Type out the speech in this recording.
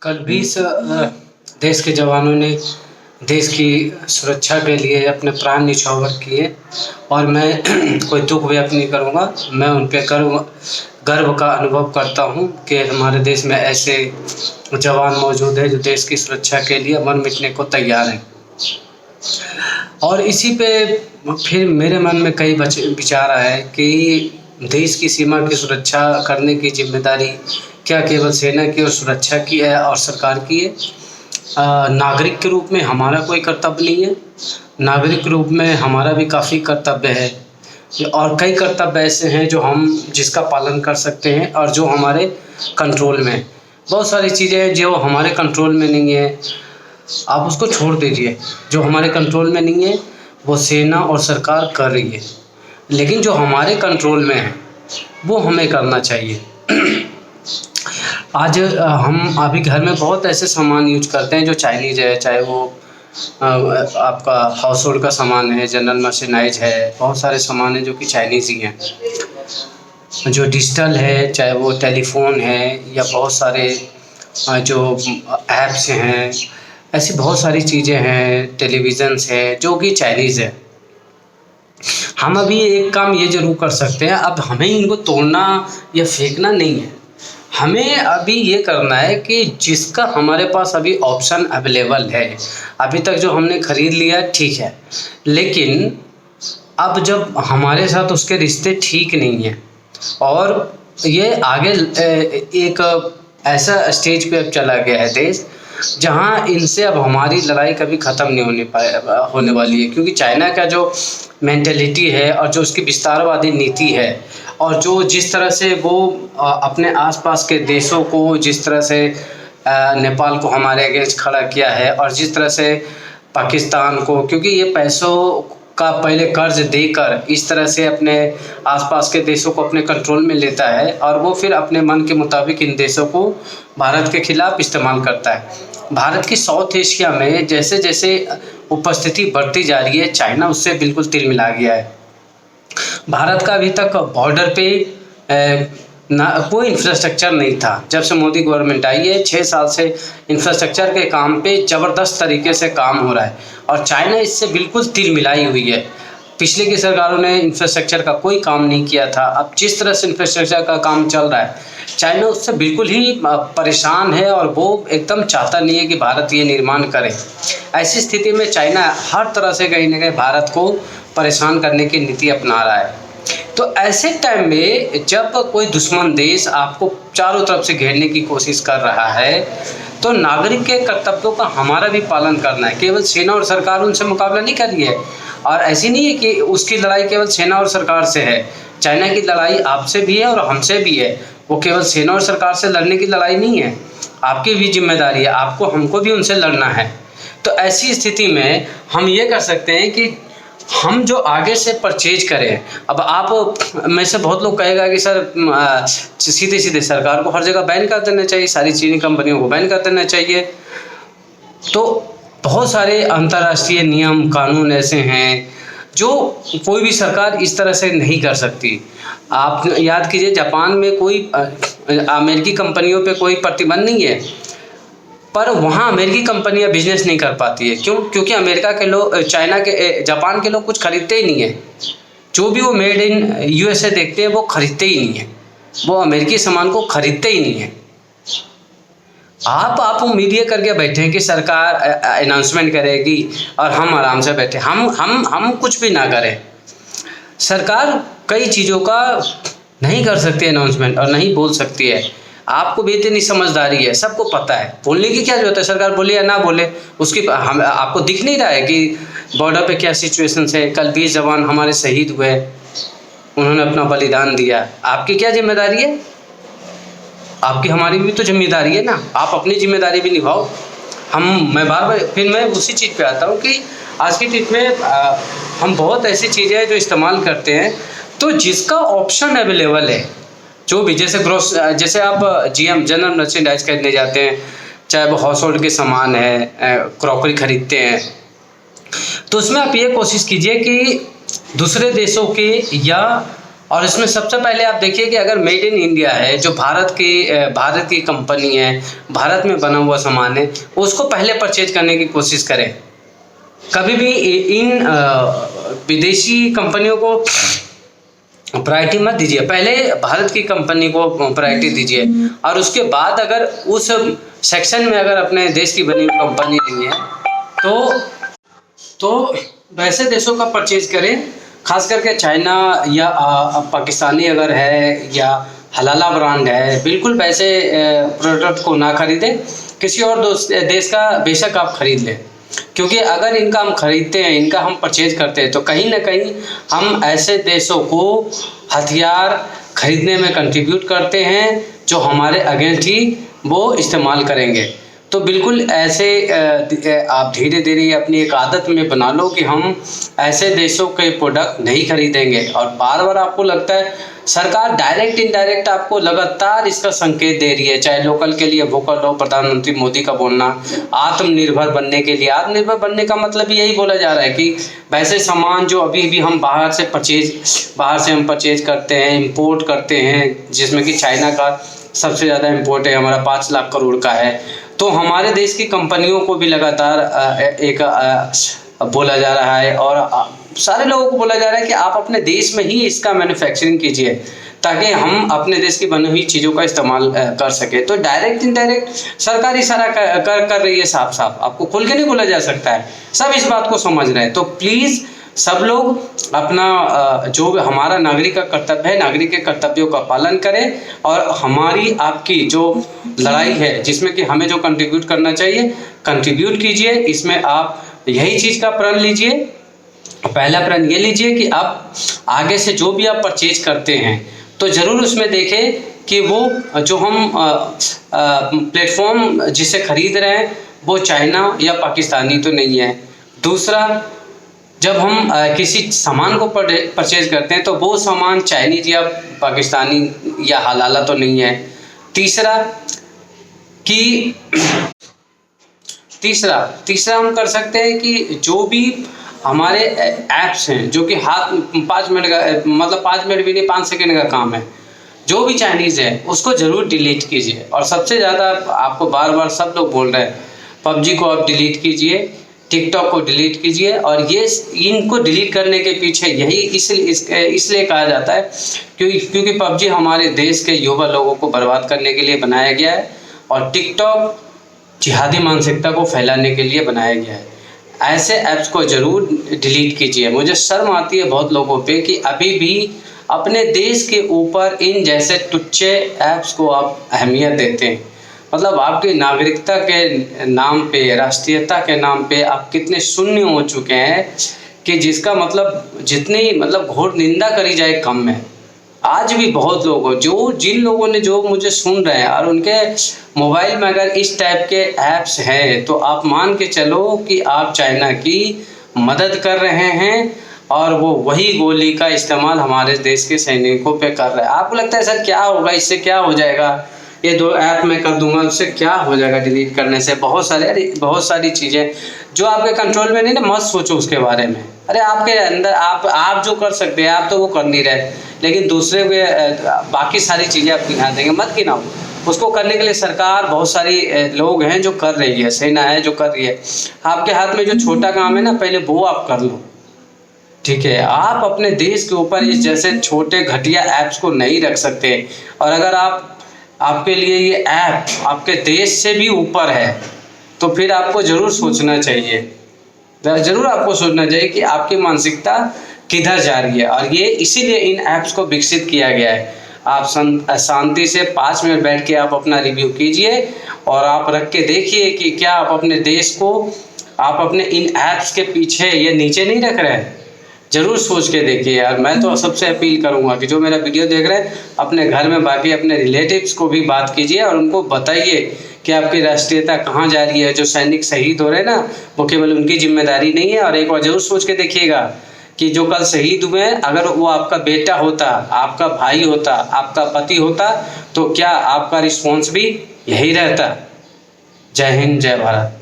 कल 20 देश के जवानों ने देश की सुरक्षा के लिए अपने प्राण न्यौछावर किए और मैं कोई दुख व्यक्त नहीं करूँगा। मैं उन पे गर्व का अनुभव करता हूँ कि हमारे देश में ऐसे जवान मौजूद हैं जो देश की सुरक्षा के लिए मर मिटने को तैयार हैं। और इसी पे फिर मेरे मन में कई विचार आए कि देश की सीमा की सुरक्षा करने की जिम्मेदारी क्या केवल सेना की और सुरक्षा की है और सरकार की है? नागरिक के रूप में हमारा कोई कर्तव्य नहीं है? नागरिक के रूप में हमारा भी काफ़ी कर्तव्य है और कई कर्तव्य ऐसे हैं जो हम जिसका पालन कर सकते हैं और जो हमारे कंट्रोल में है। बहुत सारी चीज़ें हैं जो हमारे कंट्रोल में नहीं है, आप उसको छोड़ दीजिए। जो हमारे कंट्रोल में नहीं है वो सेना और सरकार कर रही है, लेकिन जो हमारे कंट्रोल में है वो हमें करना चाहिए। आज हम अभी घर में बहुत ऐसे सामान यूज करते हैं जो चाइनीज़ है, चाहे वो आपका हाउस होल्ड का सामान है, जनरल मशीनरीज है, बहुत सारे सामान हैं जो कि चाइनीज़ ही हैं। जो डिजिटल है, चाहे वो टेलीफोन है या बहुत सारे जो ऐप्स हैं, ऐसी बहुत सारी चीज़ें हैं, टेलीविज़न्स है जो कि चाइनीज़ है। हम अभी एक काम ये ज़रूर कर सकते हैं, अब हमें इनको तोड़ना या फेंकना नहीं है। हमें अभी ये करना है कि जिसका हमारे पास अभी ऑप्शन अवेलेबल है, अभी तक जो हमने ख़रीद लिया ठीक है, लेकिन अब जब हमारे साथ उसके रिश्ते ठीक नहीं हैं और ये आगे एक ऐसा स्टेज पे अब चला गया है देश जहाँ इनसे अब हमारी लड़ाई कभी ख़त्म नहीं होने वाली है। क्योंकि चाइना का जो मेंटेलिटी है और जो उसकी विस्तारवादी नीति है और जो जिस तरह से वो अपने आसपास के देशों को, जिस तरह से नेपाल को हमारे अगेंस्ट खड़ा किया है और जिस तरह से पाकिस्तान को, क्योंकि ये पैसों का पहले कर्ज देकर इस तरह से अपने आसपास के देशों को अपने कंट्रोल में लेता है और वो फिर अपने मन के मुताबिक इन देशों को भारत के खिलाफ इस्तेमाल करता है। भारत की साउथ एशिया में जैसे जैसे उपस्थिति बढ़ती जा रही है, चाइना उससे बिल्कुल तिल मिला गया है। भारत का अभी तक बॉर्डर पे कोई इंफ्रास्ट्रक्चर नहीं था। जब से मोदी गवर्नमेंट आई है 6 साल से इंफ्रास्ट्रक्चर के काम पे ज़बरदस्त तरीके से काम हो रहा है और चाइना इससे बिल्कुल तिल मिलाई हुई है। पिछले की सरकारों ने इंफ्रास्ट्रक्चर का कोई काम नहीं किया था। अब जिस तरह से इंफ्रास्ट्रक्चर का काम चल रहा है, चाइना उससे बिल्कुल ही परेशान है और वो एकदम चाहता नहीं है कि भारत ये निर्माण करे। ऐसी स्थिति में चाइना हर तरह से कहीं ना कहीं भारत को परेशान करने की नीति अपना रहा है। तो ऐसे टाइम में जब कोई दुश्मन देश आपको चारों तरफ से घेरने की कोशिश कर रहा है, तो नागरिक के कर्तव्यों का हमारा भी पालन करना है। केवल सेना और सरकार उनसे मुकाबला नहीं कर रही है और ऐसी नहीं है कि उसकी लड़ाई केवल सेना और सरकार से है। चाइना की लड़ाई आपसे भी है और हमसे भी है। वो केवल सेना और सरकार से लड़ने की लड़ाई नहीं है, आपकी भी जिम्मेदारी है, आपको हमको भी उनसे लड़ना है। तो ऐसी स्थिति में हम ये कर सकते हैं कि हम जो आगे से परचेज करें। अब आप में से बहुत लोग कहेगा कि सर सीधे सीधे सरकार को हर जगह बैन कर देना चाहिए, सारी चीनी कंपनियों को बैन कर देना चाहिए। तो बहुत सारे अंतर्राष्ट्रीय नियम कानून ऐसे हैं जो कोई भी सरकार इस तरह से नहीं कर सकती। आप याद कीजिए, जापान में कोई अमेरिकी कंपनियों पे कोई प्रतिबंध नहीं है, पर वहाँ अमेरिकी कंपनियां बिजनेस नहीं कर पाती है। क्यों? क्योंकि अमेरिका के लोग, चाइना के, जापान के लोग कुछ खरीदते ही नहीं है। जो भी वो मेड इन यूएसए देखते हैं वो खरीदते ही नहीं है, वो अमेरिकी सामान को खरीदते ही नहीं है। आप उम्मीद ये करके बैठे हैं कि सरकार अनाउंसमेंट करेगी और हम आराम से बैठे, हम कुछ भी ना करें। सरकार कई चीज़ों का नहीं कर सकती अनाउंसमेंट और नहीं बोल सकती है। आपको भी इतनी समझदारी है, सबको पता है, बोलने की क्या जरूरत है। सरकार बोले या ना बोले, उसकी आपको दिख नहीं रहा है कि बॉर्डर पे क्या सिचुएशन है। कल 20 जवान हमारे शहीद हुए, उन्होंने अपना बलिदान दिया। आपकी क्या जिम्मेदारी है? आपकी हमारी भी तो जिम्मेदारी है ना, आप अपनी जिम्मेदारी भी निभाओ। मैं बार फिर मैं उसी चीज़ पे आता हूँ कि आज की डेट में हम बहुत ऐसी चीज़ें हैं जो इस्तेमाल करते हैं, तो जिसका ऑप्शन अवेलेबल है, जो भी जैसे आप जीएम जनरल मर्चेंडाइज खरीदने जाते हैं, चाहे वो हाउस होल्ड के सामान है, क्रॉकरी खरीदते हैं, तो उसमें आप ये कोशिश कीजिए कि दूसरे देशों के या और इसमें सबसे पहले आप देखिए कि अगर मेड इन इंडिया है, जो भारत की कंपनी है, भारत में बना हुआ सामान है, उसको पहले परचेज करने की कोशिश करें। कभी भी इन विदेशी कंपनियों को प्रायोरिटी मत दीजिए, पहले भारत की कंपनी को प्रायोरिटी दीजिए, और उसके बाद अगर उस सेक्शन में अगर अपने देश की बनी हुई कंपनी नहीं है तो वैसे देशों का परचेज करें, खास करके चाइना या पाकिस्तानी अगर है या हलाला ब्रांड है, बिल्कुल वैसे प्रोडक्ट को ना खरीदें। किसी और देश का बेशक आप खरीद लें, क्योंकि अगर इनका हम खरीदते हैं, इनका हम परचेज करते हैं, तो कहीं ना कहीं हम ऐसे देशों को हथियार खरीदने में कंट्रीब्यूट करते हैं जो हमारे अगेंस्ट ही वो इस्तेमाल करेंगे। तो बिल्कुल ऐसे आप धीरे धीरे अपनी एक आदत में बना लो कि हम ऐसे देशों के प्रोडक्ट नहीं खरीदेंगे। और बार बार आपको लगता है सरकार डायरेक्ट इनडायरेक्ट आपको लगातार इसका संकेत दे रही है, चाहे लोकल के लिए वोकल हो, प्रधानमंत्री मोदी का बोलना, आत्मनिर्भर बनने के लिए। आत्मनिर्भर बनने का मतलब यही बोला जा रहा है कि वैसे सामान जो अभी भी हम बाहर से हम परचेज करते हैं, इम्पोर्ट करते हैं, जिसमें कि चाइना का सबसे ज़्यादा इम्पोर्ट है, हमारा 5 लाख करोड़ का है, तो हमारे देश की कंपनियों को भी लगातार बोला जा रहा है और सारे लोगों को बोला जा रहा है कि आप अपने देश में ही इसका मैन्युफैक्चरिंग कीजिए, ताकि हम अपने देश की बनी हुई चीज़ों का इस्तेमाल कर सके। तो डायरेक्ट इनडायरेक्ट सरकार इशारा कर रही है, साफ साफ, आपको खुल के नहीं बोला जा सकता है, सब इस बात को समझ रहे हैं। तो प्लीज़ सब लोग अपना जो हमारा नागरिक का कर्तव्य है, नागरिक के कर्तव्यों का पालन करें, और हमारी आपकी जो लड़ाई है जिसमें कि हमें जो कंट्रीब्यूट करना चाहिए कंट्रीब्यूट कीजिए। इसमें आप यही चीज़ का प्रण लीजिए। पहला प्रण ये लीजिए कि आप आगे से जो भी आप परचेज करते हैं तो ज़रूर उसमें देखें कि वो जो हम प्लेटफॉर्म जिसे खरीद रहे हैं वो चाइना या पाकिस्तानी तो नहीं है। दूसरा, जब हम किसी सामान को परचेज करते हैं तो वो सामान चाइनीज या पाकिस्तानी या हलाला तो नहीं है। तीसरा हम कर सकते हैं कि जो भी हमारे ऐप्स हैं जो कि हाथ 5 मिनट का, मतलब 5 मिनट भी नहीं, 5 सेकंड का काम है, जो भी चाइनीज़ है उसको ज़रूर डिलीट कीजिए। और सबसे ज़्यादा आपको बार बार सब लोग बोल रहे हैं, PUBG को आप डिलीट कीजिए, टिकटॉक को डिलीट कीजिए। और ये इनको डिलीट करने के पीछे यही इसलिए कहा जाता है क्योंकि PUBG हमारे देश के युवा लोगों को बर्बाद करने के लिए बनाया गया है, और टिकटॉक जिहादी मानसिकता को फैलाने के लिए बनाया गया है। ऐसे ऐप्स को ज़रूर डिलीट कीजिए। मुझे शर्म आती है बहुत लोगों पे कि अभी भी अपने देश के ऊपर इन जैसे तुच्छ ऐप्स को आप अहमियत देते हैं। मतलब आपकी नागरिकता के नाम पे, राष्ट्रीयता के नाम पे आप कितने शून्य हो चुके हैं कि जिसका मतलब जितनी घोर निंदा करी जाए कम है। आज भी बहुत लोग जिन लोगों ने जो मुझे सुन रहे हैं और उनके मोबाइल में अगर इस टाइप के ऐप्स हैं तो आप मान के चलो कि आप चाइना की मदद कर रहे हैं, और वो वही गोली का इस्तेमाल हमारे देश के सैनिकों पे कर रहे हैं। आपको लगता है सर क्या होगा, इससे क्या हो जाएगा, ये 2 ऐप मैं कर दूंगा, उससे क्या हो जाएगा डिलीट करने से? बहुत सारी चीज़ें जो आपके कंट्रोल में नहीं ना, मत सोचो उसके बारे में। अरे आपके अंदर आप जो कर सकते हैं आप तो वो कर नहीं रहे, लेकिन दूसरे के बाकी सारी चीज़ें आप ध्यान देंगे, मत गिनाओ। उसको करने के लिए सरकार, बहुत सारी लोग हैं जो कर रही है, सेना है जो कर रही है। आपके हाथ में जो छोटा काम है ना, पहले वो आप कर लो, ठीक है? आप अपने देश के ऊपर इस जैसे छोटे घटिया ऐप्स को नहीं रख सकते। और अगर आपके लिए ये ऐप आपके देश से भी ऊपर है तो फिर आपको ज़रूर सोचना चाहिए, ज़रूर आपको सोचना चाहिए कि आपकी मानसिकता किधर जा रही है। और ये इसीलिए इन ऐप्स को विकसित किया गया है। आप शांति से 5 मिनट बैठ के आप अपना रिव्यू कीजिए और आप रख के देखिए कि क्या आप अपने देश को आप अपने इन ऐप्स के पीछे ये नीचे नहीं रख रहे हैं। ज़रूर सोच के देखिए यार। मैं तो सबसे अपील करूंगा कि जो मेरा वीडियो देख रहे हैं अपने घर में बाकी अपने रिलेटिव्स को भी बात कीजिए और उनको बताइए कि आपकी राष्ट्रीयता कहाँ जा रही है। जो सैनिक शहीद हो रहे हैं ना, वो केवल उनकी जिम्मेदारी नहीं है। और एक बार जरूर सोच के देखिएगा कि जो कल शहीद हुए हैं, अगर वो आपका बेटा होता, आपका भाई होता, आपका पति होता, तो क्या आपका रिस्पॉन्स भी यही रहता? जय हिंद, जय भारत।